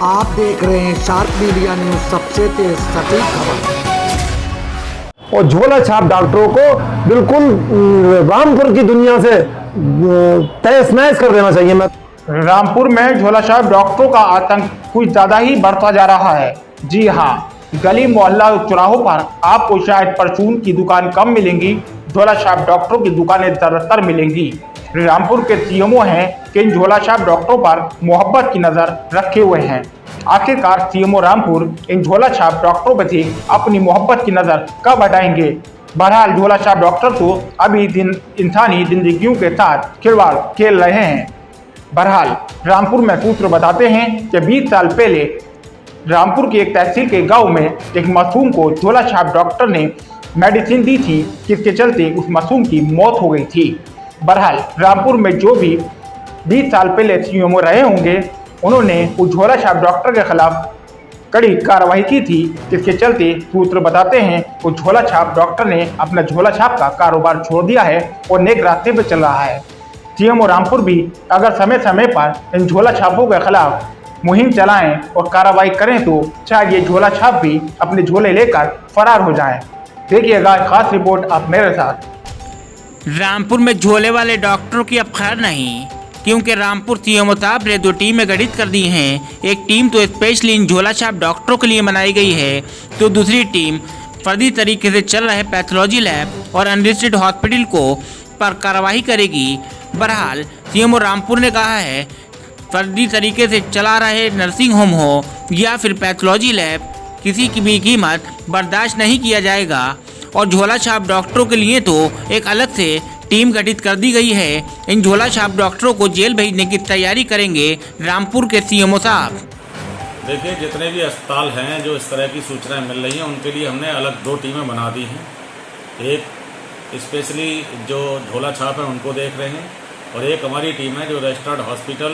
आप देख रहे हैं शार्प मीडिया न्यूज, सबसे तेज सटीक खबर। और झोला छाप डॉक्टरों को बिल्कुल रामपुर की दुनिया से तहस नहस कर देना चाहिए। मैं रामपुर में झोला छाप डॉक्टरों का आतंक कुछ ज्यादा ही बढ़ता जा रहा है। जी हाँ, गली मोहल्ला चौराहों पर आपको शायद परचून की दुकान कम मिलेंगी, झोला छाप डॉक्टरों की दुकानें ज्यादातर मिलेंगी। रामपुर के सीएमओ हैं कि इन झोला छाप डॉक्टरों पर मोहब्बत की नजर रखे हुए हैं। आखिरकार सीएमओ रामपुर इन झोला छाप डॉक्टरों पर थी अपनी मोहब्बत की नजर कब हटाएंगे। बहरहाल झोला छाप डॉक्टर तो अभी दिन इंसानी जिंदगियों के साथ खिलवाड़ खेल रहे हैं। बहरहाल रामपुर में सूत्र बताते हैं कि 20 साल पहले रामपुर की एक तहसील के गांव में एक मासूम को झोला छाप डॉक्टर ने मेडिसिन दी थी, जिसके चलते उस मासूम की मौत हो गई थी। बहरहाल रामपुर में जो भी 20 साल पहले सीएमओ रहे होंगे, उन्होंने उस झोला छाप डॉक्टर के खिलाफ कड़ी कार्रवाई की थी, जिसके चलते सूत्र बताते हैं उस झोला छाप डॉक्टर ने अपना झोला छाप का कारोबार छोड़ दिया है और नेक रास्ते पर चल रहा है। सीएमओ रामपुर भी अगर समय समय पर इन झोला छापों के खिलाफ मुहिम चलाएं और कार्रवाई करें तो शायद ये झोला छाप भी अपने झोले लेकर फरार हो जाएं। देखिएगा खास रिपोर्ट आप मेरे साथ। रामपुर में झोले वाले डॉक्टरों की अब खैर नहीं, क्योंकि रामपुर सीएमओ साहब ने 2 टीमें गठित कर दी हैं। एक टीम तो स्पेशली इन झोला छाप डॉक्टरों के लिए बनाई गई है, तो दूसरी टीम फर्जी तरीके से चल रहे पैथोलॉजी लैब और अनरजिस्टर्ड हॉस्पिटल को पर कार्रवाई करेगी। बहरहाल सीएमओ रामपुर ने कहा है, फर्जी तरीके से चला रहे नर्सिंग होम हो या फिर पैथोलॉजी लैब, किसी की भी कीमत बर्दाश्त नहीं किया जाएगा। और झोला छाप डॉक्टरों के लिए तो एक अलग से टीम गठित कर दी गई है। इन झोला छाप डॉक्टरों को जेल भेजने की तैयारी करेंगे रामपुर के सीएमओ साहब। देखिए, जितने भी अस्पताल हैं जो इस तरह की सूचनाएं मिल रही हैं, उनके लिए हमने अलग 2 टीमें बना दी हैं। एक स्पेशली जो झोला छाप है उनको देख रहे हैं, और एक हमारी टीम है जो रजिस्टर्ड हॉस्पिटल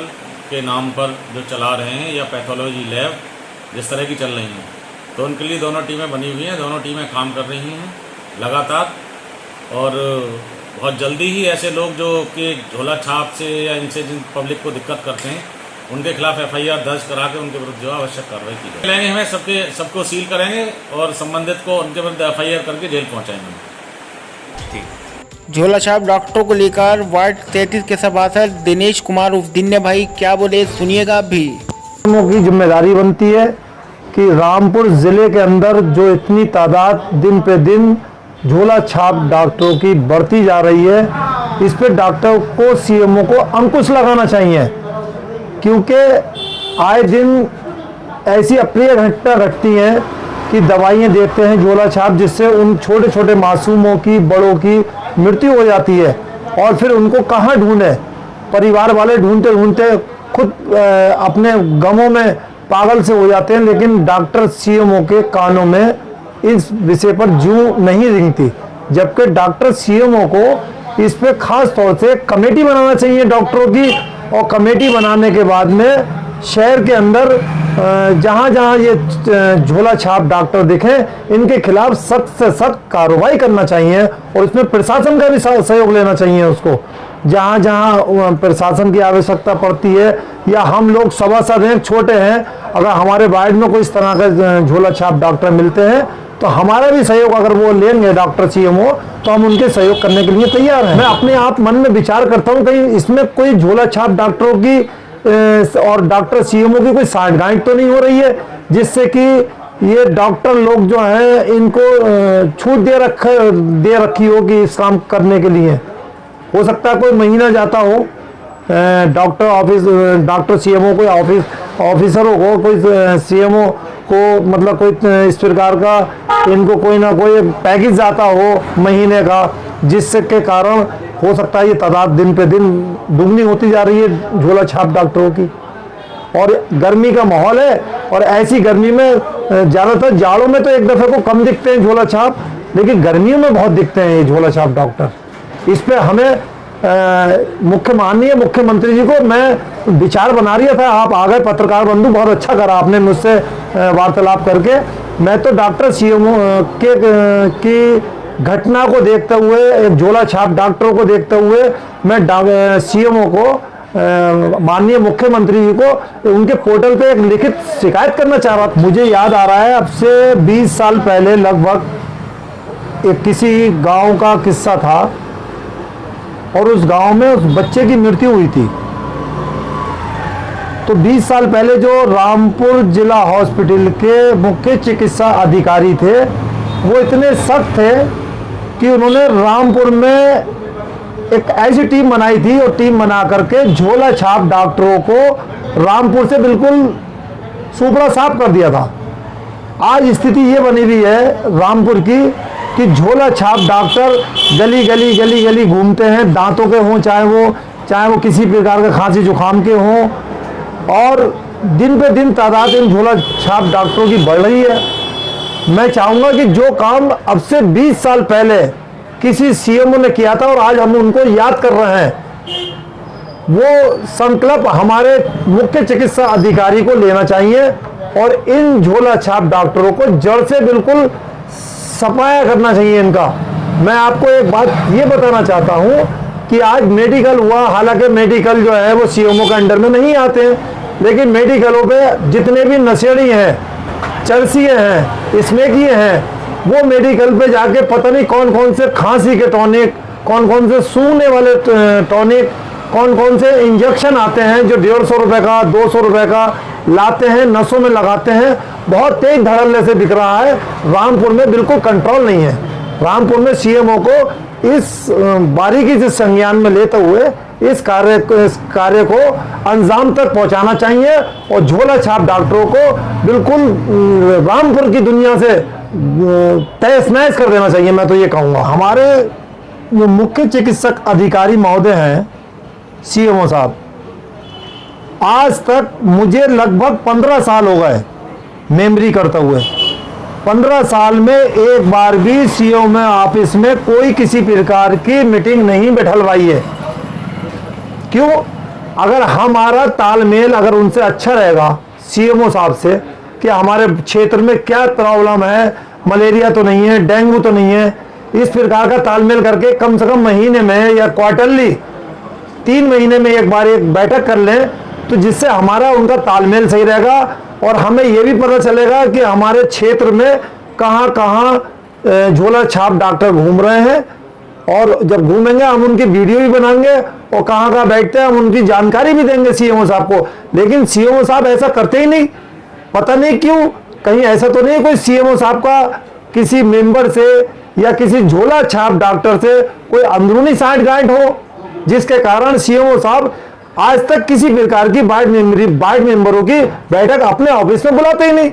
के नाम पर जो चला रहे हैं या पैथोलॉजी लैब जिस तरह की चल रही हैं, तो उनके लिए दोनों टीमें बनी हुई हैं। दोनों टीमें काम कर रही हैं लगातार, और बहुत जल्दी ही ऐसे लोग जो कि झोला छाप से या इनसे जिन पब्लिक को दिक्कत करते हैं, उनके खिलाफ FIR दर्ज करा के उनके विरुद्ध जो आवश्यक कार्रवाई की जाएगी। हमें सबको सील करेंगे और संबंधित को उनके विरुद्ध FIR करके जेल पहुँचाएंगे। झोला छाप डॉक्टरों को लेकर वार्ड 33 के सभासद दिनेश कुमार उफ दिन्ने भाई क्या बोले, सुनिएगा भी। की जिम्मेदारी बनती है कि रामपुर जिले के अंदर जो इतनी तादाद दिन पे दिन झोला छाप डॉक्टरों की बढ़ती जा रही है, इस पे डॉक्टर को सीएमओ को अंकुश लगाना चाहिए, क्योंकि आए दिन ऐसी अप्रिय घटना घटती हैं कि दवाइयाँ देते हैं झोला छाप, जिससे उन छोटे छोटे मासूमों की, बड़ों की मृत्यु हो जाती है। और फिर उनको कहाँ ढूंढे, परिवार वाले ढूंढते ढूंढते खुद अपने गमों में पागल से हो जाते हैं, लेकिन डॉक्टर सीएमओ के कानों में इस विषय पर जूं नहीं रिंगती। जबकि डॉक्टर सीएमओ को इस पे खास तौर से कमेटी बनाना चाहिए डॉक्टरों की, और कमेटी बनाने के बाद में शहर के अंदर जहां जहां ये झोला छाप डॉक्टर दिखें, इनके खिलाफ सख्त से सख्त कार्रवाई करना चाहिए, और इसमें प्रशासन का भी सहयोग लेना चाहिए उसको। जहां जहां प्रशासन की आवश्यकता पड़ती है, या हम लोग सभासद हैं, छोटे हैं, अगर हमारे वार्ड में कोई इस तरह का झोला छाप डॉक्टर मिलते हैं, तो हमारा भी सहयोग अगर वो लेंगे डॉक्टर सीएमओ, तो हम उनके सहयोग करने के लिए तैयार हैं। मैं अपने आप मन में विचार करता हूँ कहीं इसमें कोई झोला छाप डॉक्टरों की और डॉक्टर सीएमओ की कोई साठगांठ तो नहीं हो रही है, जिससे कि ये डॉक्टर लोग जो हैं इनको छूट दे रखी होगी इस काम करने के लिए। हो सकता है कोई महीना जाता हो, डॉक्टर सीएमओ कोई ऑफिसरों को, कोई सीएमओ को मतलब कोई इस प्रकार का इनको कोई ना कोई पैकेज जाता हो महीने का, जिसके कारण हो सकता है ये तादाद दिन पे दिन दुगनी होती जा रही है झोला छाप डॉक्टरों की। और गर्मी का माहौल है, और ऐसी गर्मी में ज़्यादातर जाड़ों में तो एक दफ़े को कम दिखते हैं झोला छाप, लेकिन गर्मियों में बहुत दिखते हैं ये झोला छाप डॉक्टर। इस पे हमें माननीय मुख्यमंत्री जी को मैं विचार बना रहा था, आप आ गए पत्रकार बंधु, बहुत अच्छा करा आपने मुझसे वार्तालाप करके। मैं तो डॉक्टर सीएमओ की घटना को देखते हुए, एक झोला छाप डॉक्टरों को देखते हुए, मैं सीएमओ को माननीय मुख्यमंत्री जी को उनके पोर्टल पे एक लिखित शिकायत करना चाह रहा था। मुझे याद आ रहा है अब से 20 साल पहले लगभग एक किसी गांव का किस्सा था और उस गांव में उस बच्चे की मृत्यु हुई थी। तो 20 साल पहले जो रामपुर जिला हॉस्पिटल के मुख्य चिकित्सा अधिकारी थे वो इतने सख्त थे कि उन्होंने रामपुर में एक ऐसी टीम बनाई थी और टीम बना करके झोला छाप डॉक्टरों को रामपुर से बिल्कुल सुपड़ा साफ कर दिया था। आज स्थिति ये बनी हुई है रामपुर की कि झोला छाप डॉक्टर गली गली गली गली घूमते हैं, दांतों के हों चाहे वो किसी प्रकार के खांसी जुकाम के हों, और दिन पे दिन तादाद इन झोला छाप डॉक्टरों की बढ़ रही है। मैं चाहूँगा कि जो काम अब से 20 साल पहले किसी सीएमओ ने किया था और आज हम उनको याद कर रहे हैं, वो संकल्प हमारे मुख्य चिकित्सा अधिकारी को लेना चाहिए और इन झोला छाप डॉक्टरों को जड़ से बिल्कुल सफाया करना चाहिए इनका। मैं आपको एक बात ये बताना चाहता हूँ कि आज मेडिकल हुआ, हालांकि मेडिकल जो है वो सीएमओ के अंडर में नहीं आते हैं, लेकिन मेडिकलों पे जितने भी नशेड़ी हैं, चरसिए हैं, स्मोकिए हैं, वो मेडिकल पे जाके पता नहीं कौन कौन से खांसी के टॉनिक, कौन कौन से सूंघने वाले टॉनिक, कौन कौन से इंजेक्शन आते हैं जो 150 रुपए का 200 रुपए का लाते हैं, नसों में लगाते हैं, बहुत तेज धड़ल्ले से बिक रहा है। रामपुर में बिल्कुल कंट्रोल नहीं है। रामपुर में सीएमओ को इस बारीकी से संज्ञान में लेते हुए इस कार्य को अंजाम तक पहुंचाना चाहिए और झोला छाप डॉक्टरों को बिल्कुल रामपुर की दुनिया से तहस नहस कर देना चाहिए। मैं तो ये कहूँगा हमारे जो मुख्य चिकित्सक अधिकारी महोदय हैं सीएमओ साहब, आज तक मुझे लगभग 15 साल हो गए मेमोरी करते हुए, 15 साल में एक बार भी सीएमओ ऑफिस में कोई किसी प्रकार की मीटिंग नहीं बैठलवाई है। क्यों? अगर हमारा तालमेल अगर उनसे अच्छा रहेगा सीएमओ साहब से कि हमारे क्षेत्र में क्या प्रॉब्लम है, मलेरिया तो नहीं है, डेंगू तो नहीं है, इस प्रकार का तालमेल करके कम से कम महीने में या क्वार्टरली 3 महीने में एक बार एक बैठक कर लें, तो जिससे हमारा उनका तालमेल सही रहेगा और हमें यह भी पता चलेगा कि हमारे क्षेत्र में कहाँ कहाँ झोला छाप डॉक्टर घूम रहे हैं, और जब घूमेंगे हम उनकी वीडियो भी बनाएंगे और कहाँ कहाँ बैठते हैं हम उनकी जानकारी भी देंगे सीएमओ साहब को। लेकिन सीएमओ साहब ऐसा करते ही नहीं, पता नहीं क्यों। कहीं ऐसा तो नहीं कोई सीएमओ साहब का किसी मेंबर से या किसी झोला छाप डॉक्टर से कोई अंदरूनी साठगांठ हो जिसके कारण सीएमओ साहब आज तक किसी प्रकार की वार्ड मेंबरों की बैठक अपने ऑफिस में बुलाते ही नहीं।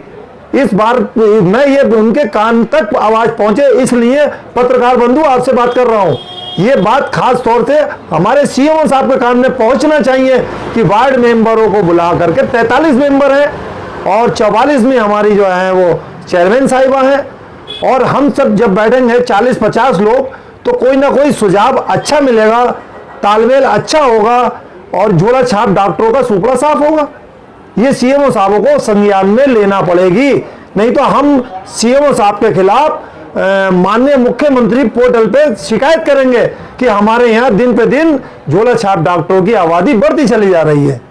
इस बार मैं ये उनके कान तक आवाज पहुंचे इसलिए पत्रकार बंधु आपसे बात कर रहा हूं। ये बात खास तौर से हमारे सीएमओ साहब के कान में पहुंचना चाहिए कि वार्ड मेंबरों को बुला करके 43 मेंबर हैं और 44 में हमारी जो है वो चेयरमैन साहिबा हैं, और हम सब जब बैठेंगे 40-50 लोग तो कोई ना कोई सुझाव अच्छा मिलेगा, तालमेल अच्छा होगा और झोला छाप डॉक्टरों का सुपड़ा साफ होगा। ये सीएमओ साहबों को संज्ञान में लेना पड़ेगी, नहीं तो हम सीएमओ साहब के खिलाफ माननीय मुख्यमंत्री पोर्टल पे शिकायत करेंगे कि हमारे यहाँ दिन पे दिन झोला छाप डॉक्टरों की आबादी बढ़ती चली जा रही है।